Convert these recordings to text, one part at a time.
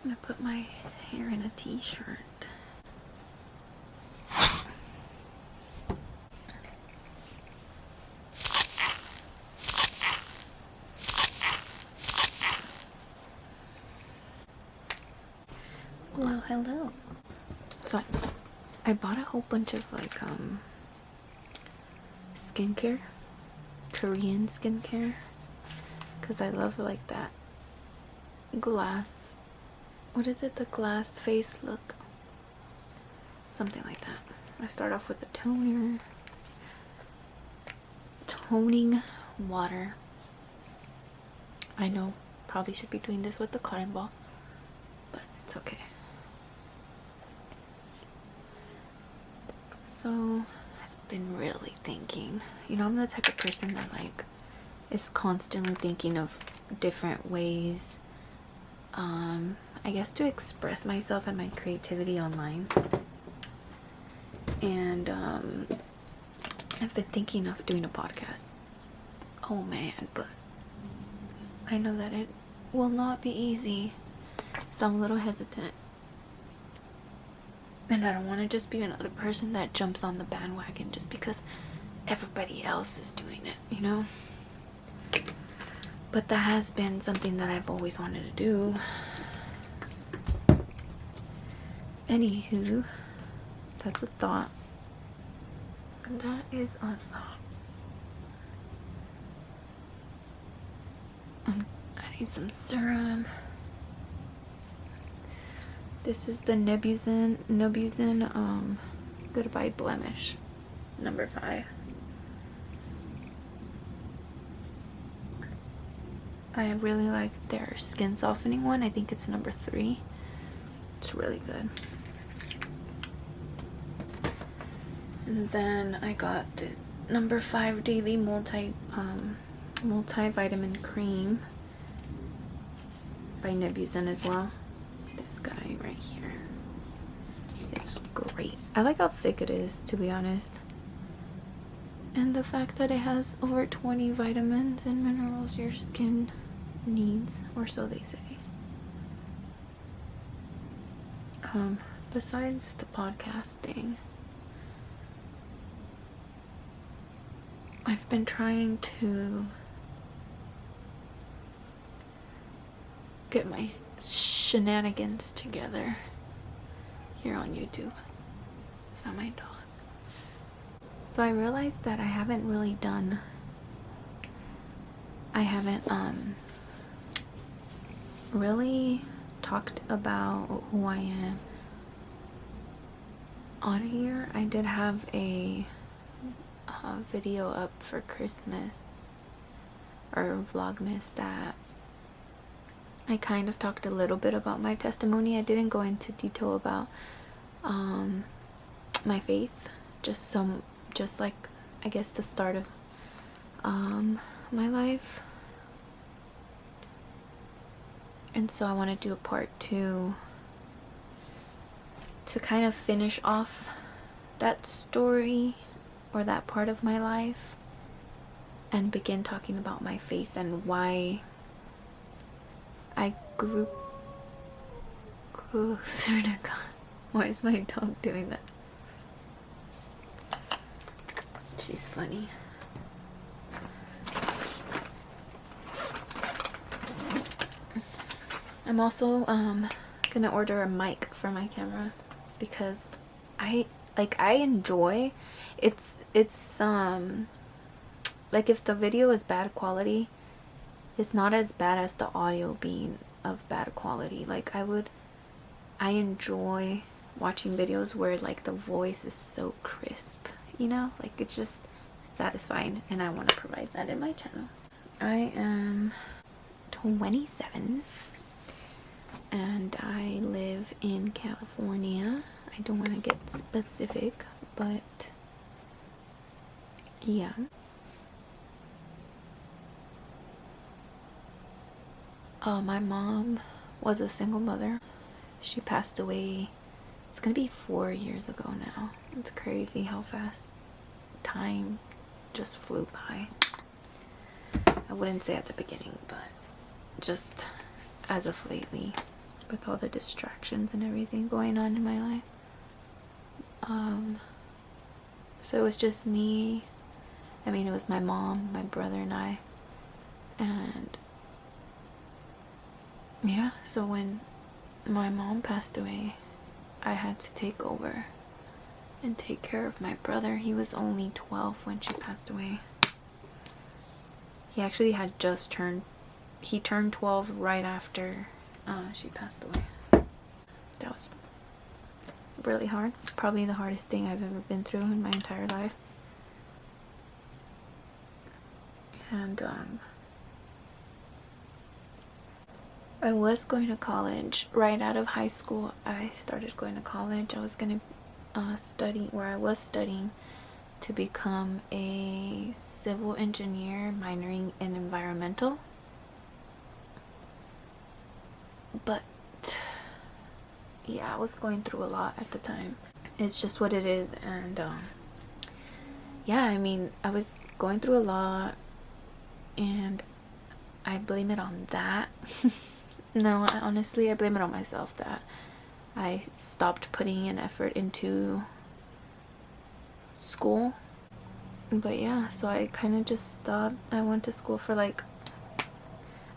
I'm gonna put my hair in a t-shirt. Well, hello. So I bought a whole bunch of like skincare, Korean skincare, because I love like that glass, what is it, the glass face look, something like that. I start off with the toning water. I know, probably should be doing this with the cotton ball, but it's okay. So I've been really thinking, you know, I'm the type of person that like is constantly thinking of different ways, I guess, to express myself and my creativity online. And I've been thinking of doing a podcast. Oh man, but I know that it will not be easy, so I'm a little hesitant. And I don't want to just be another person that jumps on the bandwagon just because everybody else is doing it, you know? But that has been something that I've always wanted to do. Anywho, that's a thought. That is a thought. I need some serum. This is the Nebusin Goodbye Blemish, number 5. I really like their skin softening one. I think it's number 3. It's really good. And then I got the number 5 daily multivitamin cream by Nebusin as well. This guy right here. It's great. I like how thick it is, to be honest. And the fact that it has over 20 vitamins and minerals your skin needs, or so they say. Besides the podcasting, I've been trying to get my shenanigans together here on YouTube. Is that my dog? So I realized that I haven't really talked about who I am on here. I did have a video up for Christmas, or Vlogmas, that I kind of talked a little bit about my testimony. I didn't go into detail about my faith, just like I guess the start of my life. And so I want to do a part 2 to kind of finish off that story, or that part of my life, and begin talking about my faith and why I grew closer to God. Why is my dog doing that? She's funny. I'm also gonna order a mic for my camera, because I enjoy it's like, if the video is bad quality, it's not as bad as the audio being of bad quality. Like, I enjoy watching videos where like the voice is so crisp, you know, like it's just satisfying, and I want to provide that in my channel. I am 27 and I live in California. I don't want to get specific, but yeah. My mom was a single mother. She passed away, it's gonna be 4 years ago now. It's crazy how fast time just flew by. I wouldn't say at the beginning, but just as of lately. with all the distractions and everything going on in my life. So it was just me. I mean, it was my mom, my brother, and I. And yeah, so when my mom passed away, I had to take over and take care of my brother. He was only 12 when she passed away. He actually had just turned 12 right after she passed away. That was really hard. Probably the hardest thing I've ever been through in my entire life. And I was going to college. Right out of high school, I started going to college. I was going to studying to become a civil engineer, minoring in environmental. But yeah, I was going through a lot at the time. It's just what it is. And yeah, I mean, I was going through a lot, and I blame it on that. No, honestly, I blame it on myself that I stopped putting an effort into school. But yeah, so I kind of just stopped. I went to school for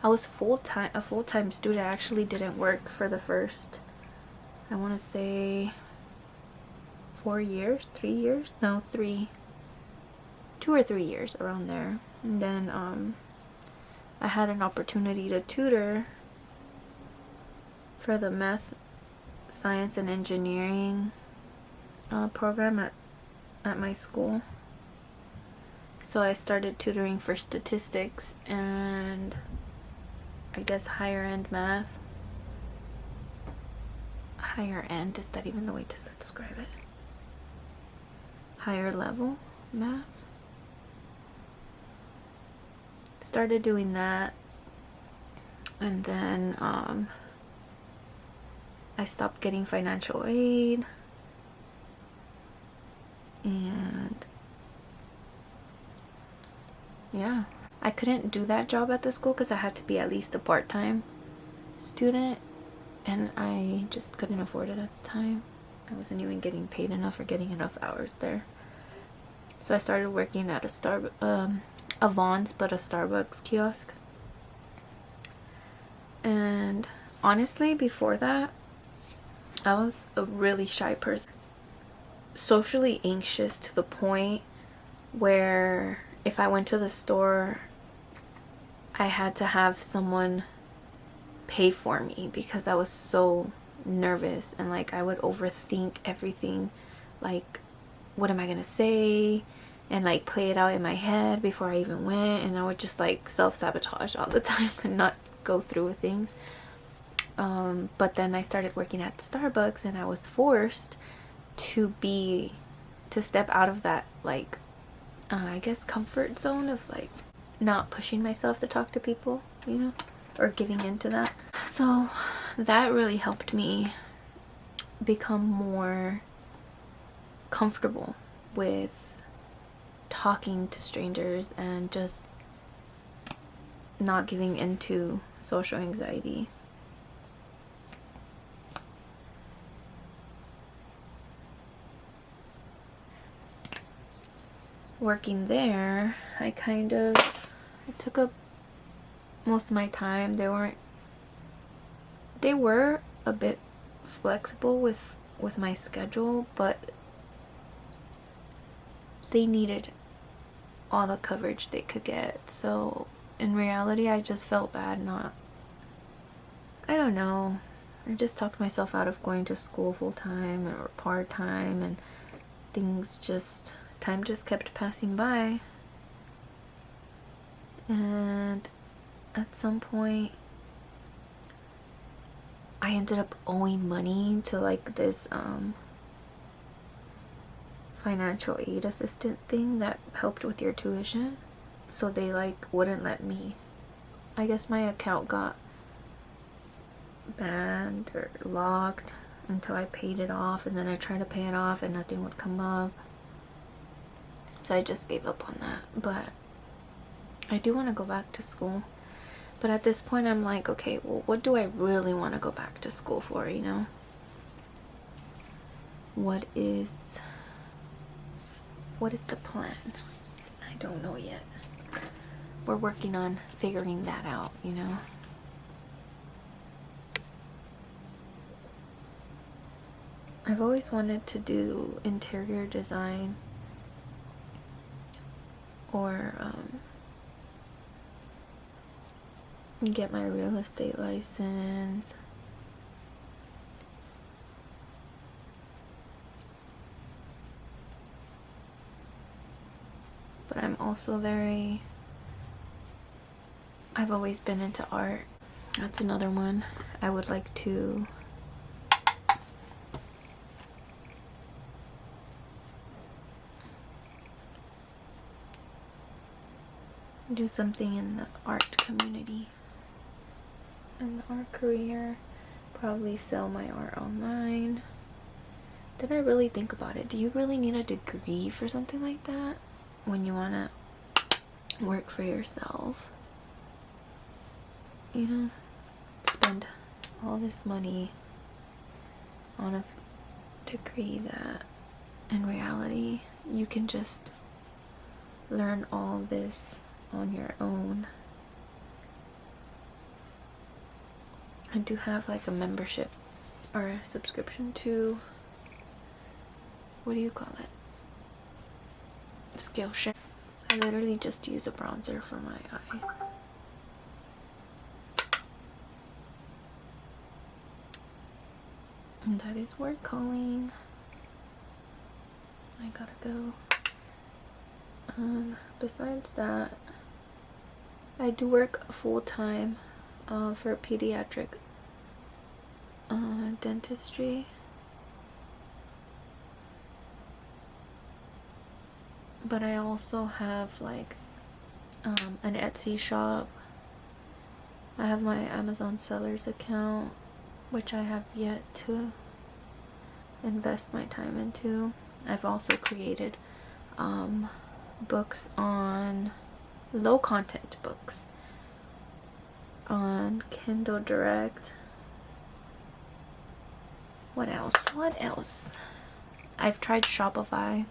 I was a full-time student. I actually didn't work for the first, I want to say 4 years, 3 years? No, 2 or 3 years, around there. And then I had an opportunity to tutor for the math, science, and engineering program at my school. So I started tutoring for statistics and I guess higher end math. Higher end, is that even the way to describe it? Higher level math. Started doing that, and then I stopped getting financial aid, and yeah, I couldn't do that job at the school because I had to be at least a part-time student, and I just couldn't afford it at the time. I wasn't even getting paid enough or getting enough hours there. So I started working at a Vons, but a Starbucks kiosk. And honestly, before that, I was a really shy person. Socially anxious to the point where if I went to the store, I had to have someone pay for me because I was so nervous, and I would overthink everything, what am I gonna say, and play it out in my head before I even went, and I would just self-sabotage all the time and not go through with things. But then I started working at Starbucks, and I was forced to step out of that I guess comfort zone of not pushing myself to talk to people, or giving into that. So that really helped me become more comfortable with talking to strangers and just not giving into social anxiety. Working there, I took up most of my time. They were a bit flexible with my schedule, but they needed all the coverage they could get. So in reality, I just felt bad I don't know, I just talked myself out of going to school full-time or part-time, and time just kept passing by. And at some point, I ended up owing money to this financial aid assistant thing that helped with your tuition. So they wouldn't let me. I guess my account got banned or locked until I paid it off, and then I tried to pay it off and nothing would come up. So I just gave up on that. But I do want to go back to school. But at this point, I'm like, okay, well, what do I really want to go back to school for, you know? What is the plan? I don't know yet. We're working on figuring that out, you know? I've always wanted to do interior design or get my real estate license. But I'm also I've always been into art. That's another one. I would like to do something in the art community, in the art career. Probably sell my art online. Then I really think about it. Do you really need a degree for something like that when you want to work for yourself? You know, spend all this money on a degree that in reality you can just learn all this on your own. I do have like a membership or a subscription to, what do you call it? Skillshare. I literally just use a bronzer for my eyes. And that is work calling. I gotta go. Besides that, I do work full-time for pediatric dentistry. But I also have like an Etsy shop. I have my Amazon sellers account, which I have yet to invest my time into. I've also created books on low content books on Kindle Direct. What else? I've tried Shopify,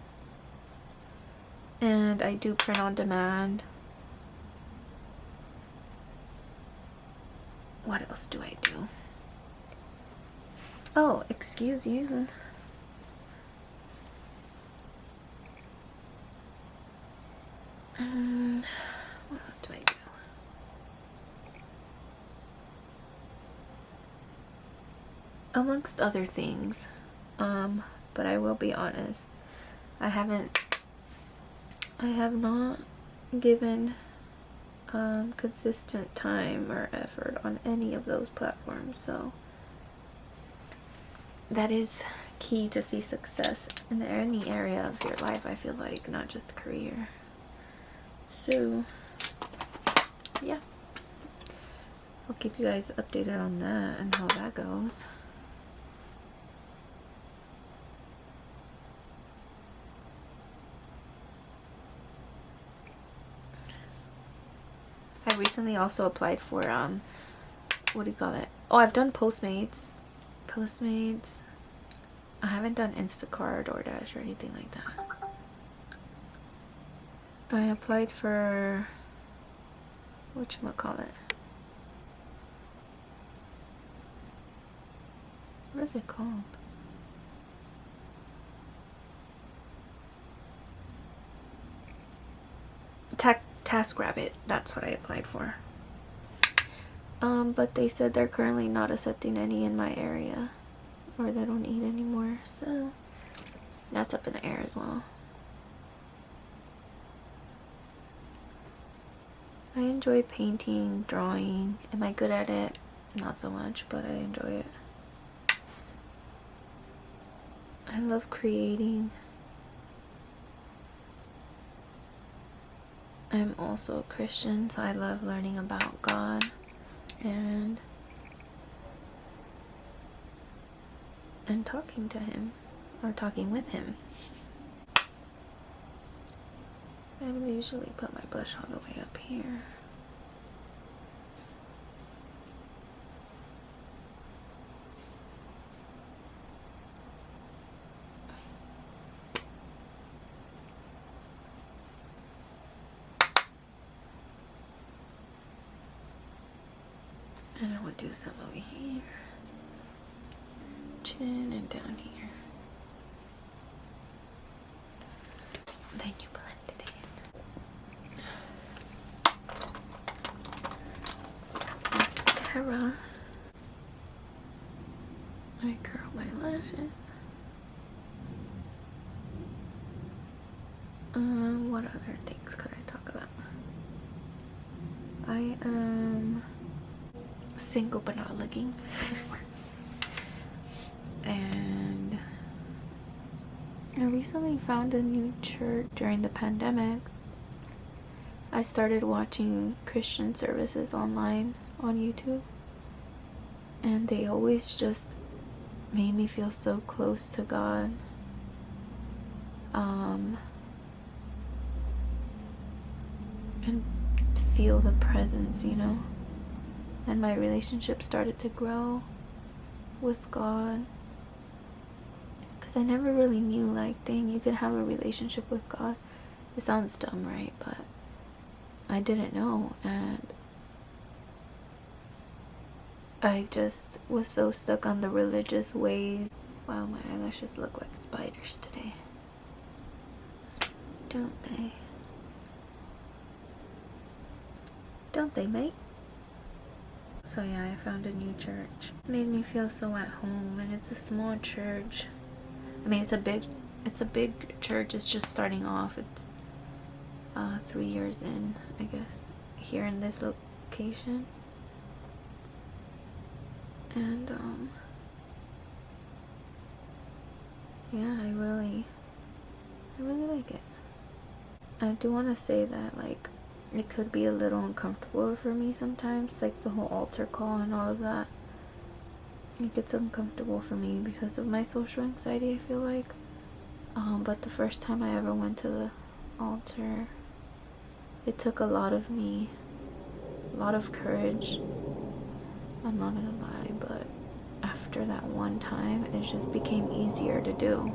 and I do print on demand. What else do I do? Oh, excuse you. What else do I do? Amongst other things, but I will be honest, I have not given consistent time or effort on any of those platforms, so that is key to see success in any area of your life, I feel like, not just career. So yeah, I'll keep you guys updated on that and how that goes. I recently also applied for what do you call it? Oh, I've done Postmates. I haven't done Instacart, DoorDash, or anything like that. I applied for whatchamacallit? What is it called? TaskRabbit. That's what I applied for. But they said they're currently not accepting any in my area, or they don't need anymore, so that's up in the air as well. I enjoy painting, drawing. Am I good at it? Not so much, but I enjoy it. I love creating. I'm also a Christian, so I love learning about God and talking to him, or talking with him. I usually put my blush all the way up here. do some over here. Chin and down here. Then you blend it in. Mascara. I curl my lashes. What other things could I talk about? I am single but not looking. And I recently found a new church during the pandemic. I started watching Christian services online on YouTube, and they always just made me feel so close to God. And feel the presence, you know. And my relationship started to grow with God. Because I never really knew, like, dang, you can have a relationship with God. It sounds dumb, right? But I didn't know. And I just was so stuck on the religious ways. Wow, my eyelashes look like spiders today. Don't they? Don't they, mate? So yeah, I found a new church. It made me feel so at home, and it's a small church. I mean, it's a big church. It's just starting off. It's 3 years in, I guess, here in this location. And yeah, I really like it. I do want to say that, like, it could be a little uncomfortable for me sometimes, like the whole altar call and all of that. It gets uncomfortable for me because of my social anxiety, I feel like. But the first time I ever went to the altar, it took a lot of me, a lot of courage. I'm not gonna lie, but after that one time, it just became easier to do.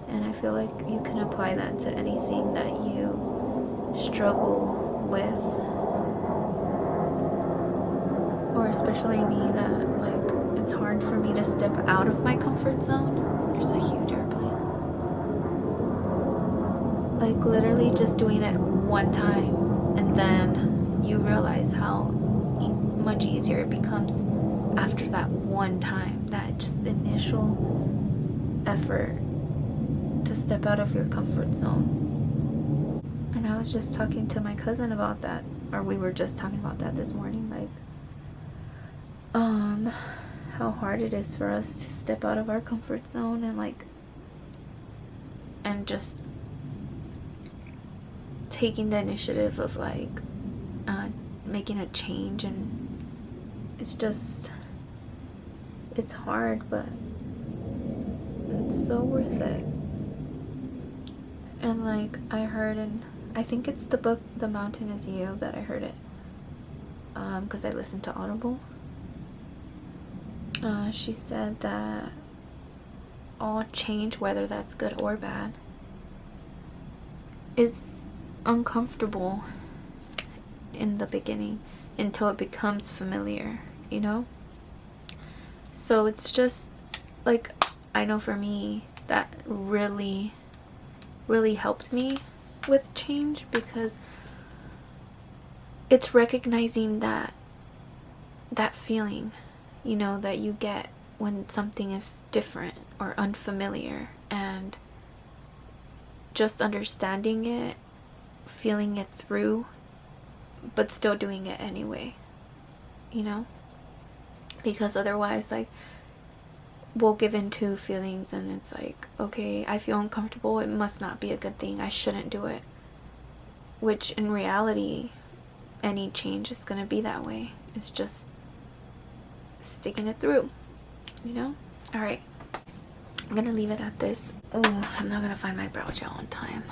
And I feel like you can apply that to anything that you struggle with, or especially me, that like it's hard for me to step out of my comfort zone. There's a huge airplane. Like literally just doing it one time, and then you realize how much easier it becomes after that one time, that just initial effort to step out of your comfort zone. And I was just talking to my cousin about that, or we were just talking about that this morning, like how hard it is for us to step out of our comfort zone and just taking the initiative of like making a change. And it's hard, but it's so worth it. And like I heard, and I think it's the book The Mountain Is You that I heard it, because I listened to Audible. She said that all change, whether that's good or bad, is uncomfortable in the beginning until it becomes familiar, you know? So it's just like, I know for me that really helped me with change, because it's recognizing that feeling, you know, that you get when something is different or unfamiliar, and just understanding it, feeling it through, but still doing it anyway, you know? Because otherwise, like, we'll give in to feelings, and it's like, okay, I feel uncomfortable, it must not be a good thing, I shouldn't do it. Which in reality, any change is gonna be that way. It's just sticking it through, you know? Alright, I'm gonna leave it at this. Oh, I'm not gonna find my brow gel on time.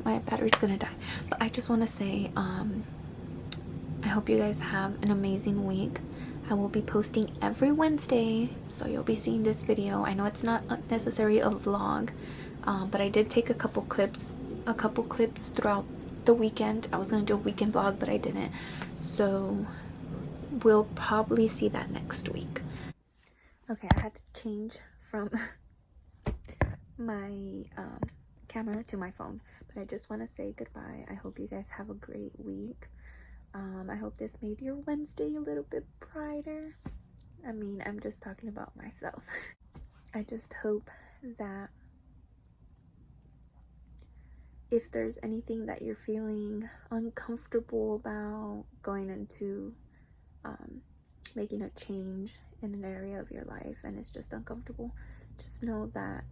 My battery's gonna die. But I just want to say, I hope you guys have an amazing week. I will be posting every Wednesday, so you'll be seeing this video. I know it's not necessarily a vlog, but I did take a couple clips throughout the weekend. I was gonna do a weekend vlog, but I didn't. So we'll probably see that next week. Okay, I had to change from my camera to my phone, but I just want to say goodbye. I hope you guys have a great week. I hope this made your Wednesday a little bit brighter. I mean, I'm just talking about myself. I just hope that if there's anything that you're feeling uncomfortable about going into making a change in an area of your life and it's just uncomfortable, just know that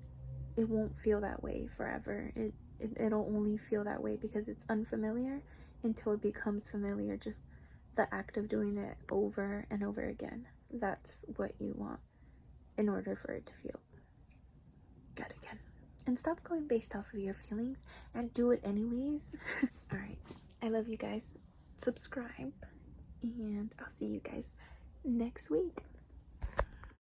it won't feel that way forever. It'll only feel that way because it's unfamiliar until it becomes familiar. Just the act of doing it over and over again, that's what you want in order for it to feel good again. And stop going based off of your feelings and do it anyways. All right, I love you guys. Subscribe and I'll see you guys next week.